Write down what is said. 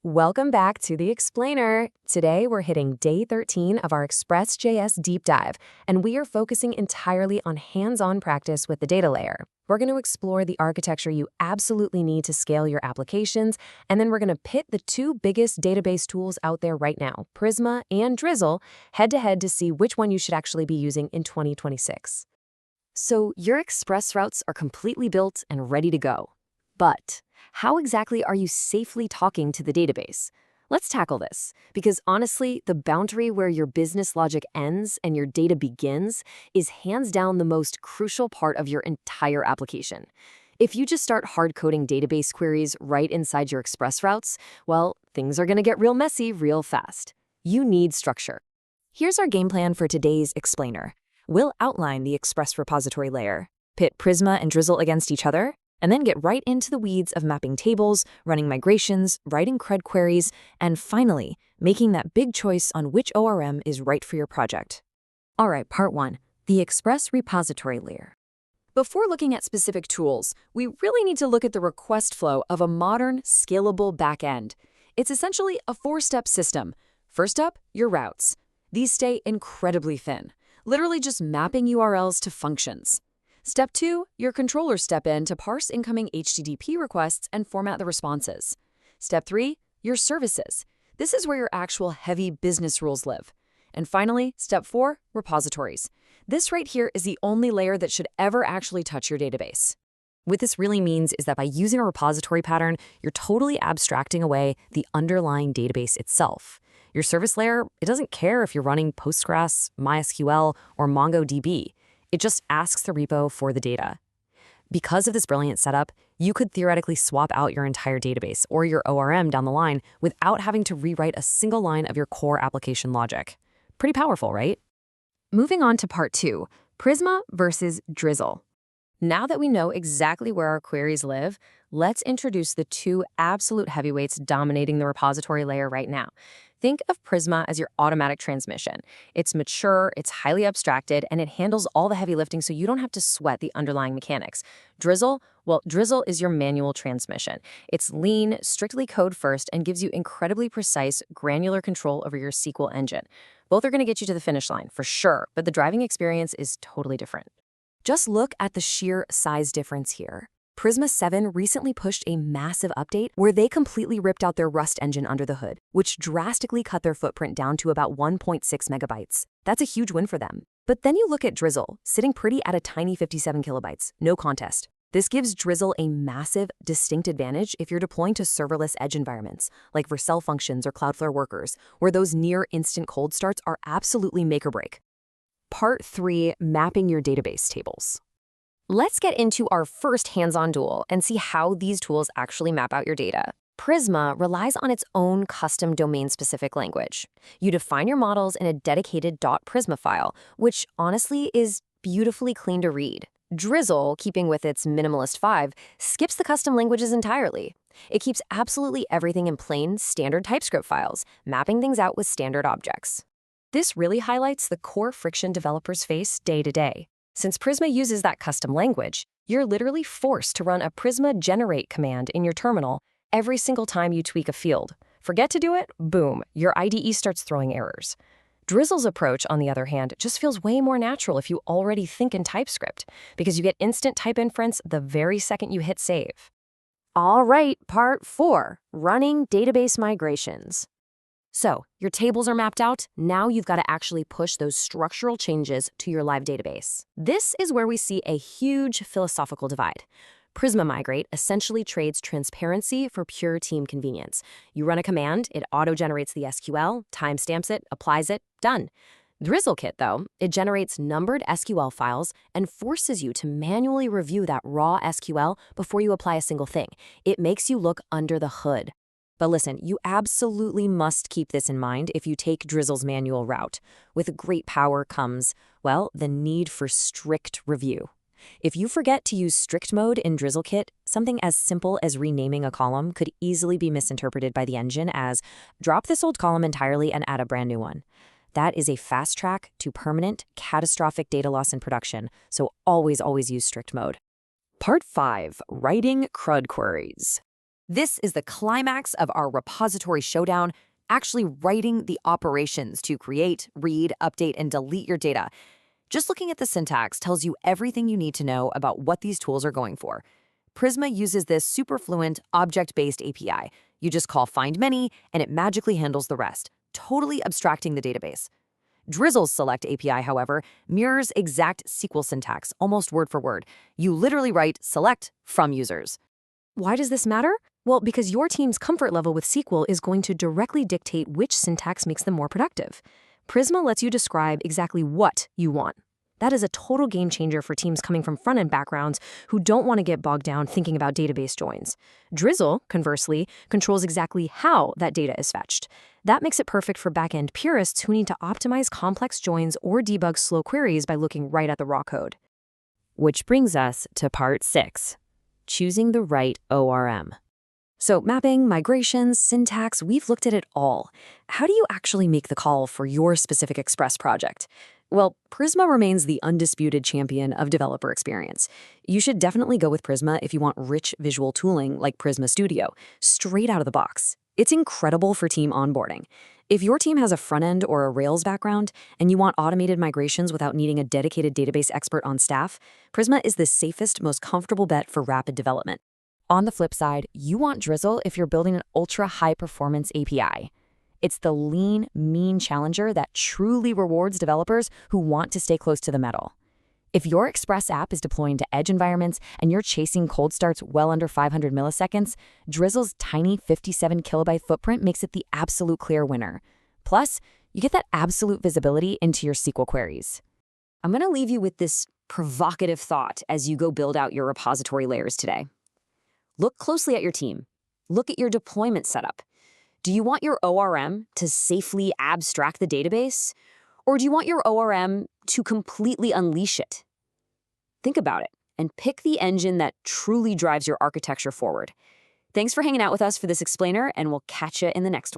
Welcome back to The Explainer. Today, we're hitting day 13 of our Express.js deep dive, and we are focusing entirely on hands-on practice with the data layer. We're going to explore the architecture you absolutely need to scale your applications, and then we're going to pit the two biggest database tools out there right now, Prisma and Drizzle, head-to-head to see which one you should actually be using in 2026. So your Express routes are completely built and ready to go. But how exactly are you safely talking to the database? Let's tackle this, because honestly, the boundary where your business logic ends and your data begins is hands down the most crucial part of your entire application. If you just start hard-coding database queries right inside your Express routes, well, things are going to get real messy real fast. You need structure. Here's our game plan for today's Explainer. We'll outline the Express repository layer, pit Prisma and Drizzle against each other, and then get right into the weeds of mapping tables, running migrations, writing CRUD queries, and finally, making that big choice on which ORM is right for your project. All right, part 1, the Express repository layer. Before looking at specific tools, we really need to look at the request flow of a modern, scalable backend. It's essentially a 4-step system. First up, your routes. These stay incredibly thin, literally just mapping URLs to functions. Step 2, your controllers step in to parse incoming HTTP requests and format the responses. Step 3, your services. This is where your actual heavy business rules live. And finally, step 4, repositories. This right here is the only layer that should ever actually touch your database. What this really means is that by using a repository pattern, you're totally abstracting away the underlying database itself. Your service layer, it doesn't care if you're running Postgres, MySQL, or MongoDB. It just asks the repo for the data. Because of this brilliant setup, you could theoretically swap out your entire database or your ORM down the line without having to rewrite a single line of your core application logic. Pretty powerful, right? Moving on to part 2, Prisma versus Drizzle. Now that we know exactly where our queries live, let's introduce the two absolute heavyweights dominating the repository layer right now. Think of Prisma as your automatic transmission. It's mature, it's highly abstracted, and it handles all the heavy lifting so you don't have to sweat the underlying mechanics. Drizzle? Well, Drizzle is your manual transmission. It's lean, strictly code first, and gives you incredibly precise, granular control over your SQL engine. Both are going to get you to the finish line, for sure, but the driving experience is totally different. Just look at the sheer size difference here. Prisma 7 recently pushed a massive update where they completely ripped out their Rust engine under the hood, which drastically cut their footprint down to about 1.6 megabytes. That's a huge win for them. But then you look at Drizzle, sitting pretty at a tiny 57 kilobytes, no contest. This gives Drizzle a massive, distinct advantage if you're deploying to serverless edge environments, like Vercel functions or Cloudflare workers, where those near-instant cold starts are absolutely make or break. Part 3, mapping your database tables. Let's get into our first hands-on duel and see how these tools actually map out your data. Prisma relies on its own custom domain-specific language. You define your models in a dedicated .prisma file, which honestly is beautifully clean to read. Drizzle, keeping with its minimalist 5, skips the custom languages entirely. It keeps absolutely everything in plain, standard TypeScript files, mapping things out with standard objects. This really highlights the core friction developers face day to day. Since Prisma uses that custom language, you're literally forced to run a Prisma generate command in your terminal every single time you tweak a field. Forget to do it, boom, your IDE starts throwing errors. Drizzle's approach, on the other hand, just feels way more natural if you already think in TypeScript, because you get instant type inference the very second you hit save. All right, part 4, running database migrations. So, your tables are mapped out, now you've got to actually push those structural changes to your live database. This is where we see a huge philosophical divide. Prisma Migrate essentially trades transparency for pure team convenience. You run a command, it auto-generates the SQL, timestamps it, applies it, done. DrizzleKit, though, it generates numbered SQL files and forces you to manually review that raw SQL before you apply a single thing. It makes you look under the hood. But listen, you absolutely must keep this in mind if you take Drizzle's manual route. With great power comes, well, the need for strict review. If you forget to use strict mode in DrizzleKit, something as simple as renaming a column could easily be misinterpreted by the engine as, drop this old column entirely and add a brand new one. That is a fast track to permanent, catastrophic data loss in production, so always use strict mode. Part 5, writing CRUD queries. This is the climax of our repository showdown, actually writing the operations to create, read, update, and delete your data. Just looking at the syntax tells you everything you need to know about what these tools are going for. Prisma uses this super fluent, object-based API. You just call find many, and it magically handles the rest, totally abstracting the database. Drizzle's Select API, however, mirrors exact SQL syntax, almost word for word. You literally write select from users. Why does this matter? Well, because your team's comfort level with SQL is going to directly dictate which syntax makes them more productive. Prisma lets you describe exactly what you want. That is a total game changer for teams coming from front-end backgrounds who don't want to get bogged down thinking about database joins. Drizzle, conversely, controls exactly how that data is fetched. That makes it perfect for back-end purists who need to optimize complex joins or debug slow queries by looking right at the raw code. Which brings us to part 6, choosing the right ORM. So mapping, migrations, syntax, we've looked at it all. How do you actually make the call for your specific Express project? Well, Prisma remains the undisputed champion of developer experience. You should definitely go with Prisma if you want rich visual tooling like Prisma Studio, straight out of the box. It's incredible for team onboarding. If your team has a front-end or a Rails background and you want automated migrations without needing a dedicated database expert on staff, Prisma is the safest, most comfortable bet for rapid development. On the flip side, you want Drizzle if you're building an ultra-high-performance API. It's the lean, mean challenger that truly rewards developers who want to stay close to the metal. If your Express app is deploying to edge environments and you're chasing cold starts well under 500 milliseconds, Drizzle's tiny 57 kilobyte footprint makes it the absolute clear winner. Plus, you get that absolute visibility into your SQL queries. I'm going to leave you with this provocative thought as you go build out your repository layers today. Look closely at your team. Look at your deployment setup. Do you want your ORM to safely abstract the database? Or do you want your ORM to completely unleash it? Think about it and pick the engine that truly drives your architecture forward. Thanks for hanging out with us for this explainer, and we'll catch you in the next one.